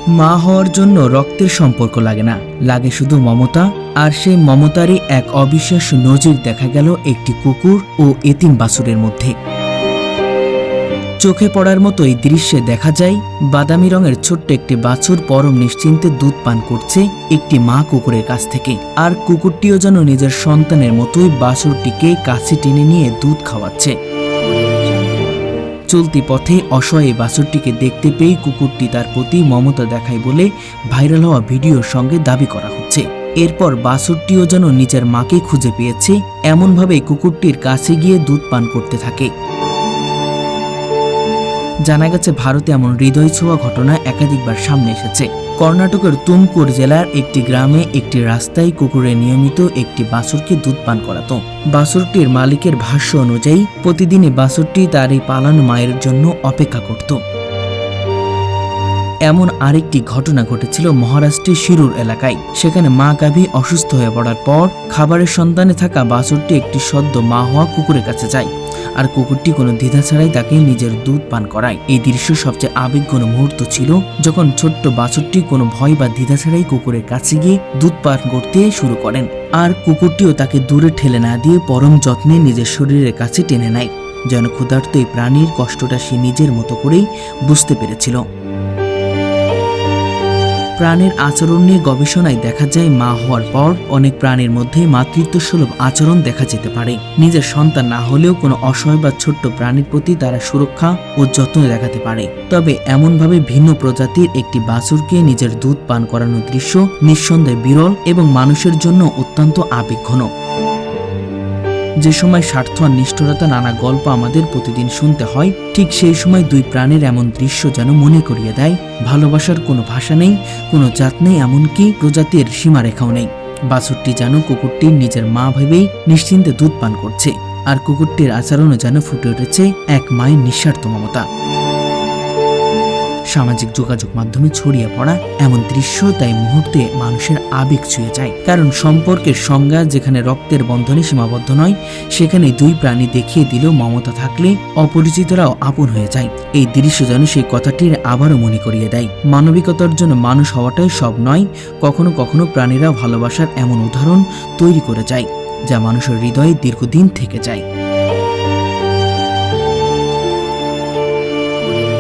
মা হওয়ার জন্য রক্তের সম্পর্ক লাগে না, লাগে শুধু মমতা। আর সেই মমতারই এক অবিশ্বাস্য নজির দেখা গেল একটি কুকুর ও এতিম বাছুরের মধ্যে। চোখে পড়ার মতো এই দৃশ্যে দেখা যায় বাদামি রঙের ছোট্ট একটি বাছুর পরম নিশ্চিন্তে দুধ পান করছে একটি মা কুকুরের কাছ থেকে। আর কুকুরটিও যেন নিজের সন্তানের মতোই বাছুরটিকে কাছে টেনে নিয়ে দুধ খাওয়াচ্ছে। চলতি পথে অসহায় এই বাছুরটিকে দেখতে পেয়ে কুকুরটি তার প্রতি মমতা দেখায় বলে ভাইরাল হওয়া ভিডিওর সঙ্গে দাবি করা হচ্ছে। এরপর বাছুরটিও যেন নিজের মাকে খুঁজে পেয়েছে, এমনভাবে কুকুরটির কাছে গিয়ে দুধ পান করতে থাকে। জানা গেছে ভারতে এমন হৃদয় ছোঁয়া ঘটনা একাধিকবার সামনে এসেছে। কর্ণাটকের তুমকুর জেলার একটি গ্রামে একটি রাস্তায় কুকুরে নিয়মিত একটি বাছুরকে দুধ পান করাতো। বাছুরটির মালিকের ভাষ্য অনুযায়ী প্রতিদিনই বাছুরটি তার এই পালানো মায়ের জন্য অপেক্ষা করত। এমন আরেকটি ঘটনা ঘটেছিল মহারাষ্ট্রের শিরুর এলাকায়। সেখানে মা গাভী অসুস্থ হয়ে পড়ার পর খাবারের সন্ধানে থাকা বাছুরটি একটি সদ্য মা হওয়া কুকুরের কাছে যায়, আর কুকুরটি কোনো দ্বিধা ছাড়াই তাকে নিজের দুধ পান করায়। এই দৃশ্য সবচেয়ে আবেগঘন মুহূর্ত ছিল যখন ছোট্ট বাছুরটি কোনো ভয় বা দ্বিধা ছাড়াই কুকুরের কাছে গিয়ে দুধ পান করতে শুরু করেন। আর কুকুরটিও তাকে দূরে ঠেলে না দিয়ে পরম যত্নে নিজের শরীরের কাছে টেনে নেয়, যেন ক্ষুধার্ত এই প্রাণীর কষ্টটা সে নিজের মতো করেই বুঝতে পেরেছিল। প্রাণীর আচরণ নিয়ে গবেষণায় দেখা যায় মা হওয়ার পর অনেক প্রাণীর মধ্যে মাতৃত্ব সুলভ আচরণ দেখা যেতে পারে। নিজের সন্তান না হলেও কোনো অসহায় বা ছোট্ট প্রাণীর প্রতি তারা সুরক্ষা ও যত্ন দেখাতে পারে। তবে এমনভাবে ভিন্ন প্রজাতির একটি বাছুরকে নিজের দুধ পান করানোর দৃশ্য নিঃসন্দেহে বিরল এবং মানুষের জন্য অত্যন্ত আবেগঘন। যে সময় স্বার্থ আর নিষ্ঠুরতা নানা গল্প আমাদের প্রতিদিন শুনতে হয়, ঠিক সেই সময় দুই প্রাণীর এমন দৃশ্য যেন মনে করিয়ে দেয় ভালোবাসার কোনো ভাষা নেই, কোনো জাত নেই, এমনকি প্রজাতির সীমারেখাও নেই। বাছুরটি যেন কুকুরটির নিজের মা ভেবেই নিশ্চিন্তে দুধ পান করছে, আর কুকুরটির আচরণও যেন ফুটে উঠেছে এক মায়ের নিঃস্বার্থ মমতা। সামাজিক যোগাযোগ মাধ্যমে ছড়িয়ে পড়া এমন দৃশ্য তাই মুহূর্তে মানুষের আবেগ ছুঁয়ে যায়। কারণ সম্পর্কের সংজ্ঞা যেখানে রক্তের বন্ধনে সীমাবদ্ধ নয়, সেখানে দুই প্রাণী দেখিয়ে দিল মমতা থাকলে অপরিচিতরাও আপন হয়ে যায়। এই দৃশ্য যেন সেই কথাটির আবারও মনে করিয়ে দেয় মানবিকতার জন্য মানুষ হওয়াটাই সব নয়, কখনো কখনো প্রাণীরা ভালোবাসার এমন উদাহরণ তৈরি করে যায় যা মানুষের হৃদয়ে দীর্ঘদিন থেকে যায়।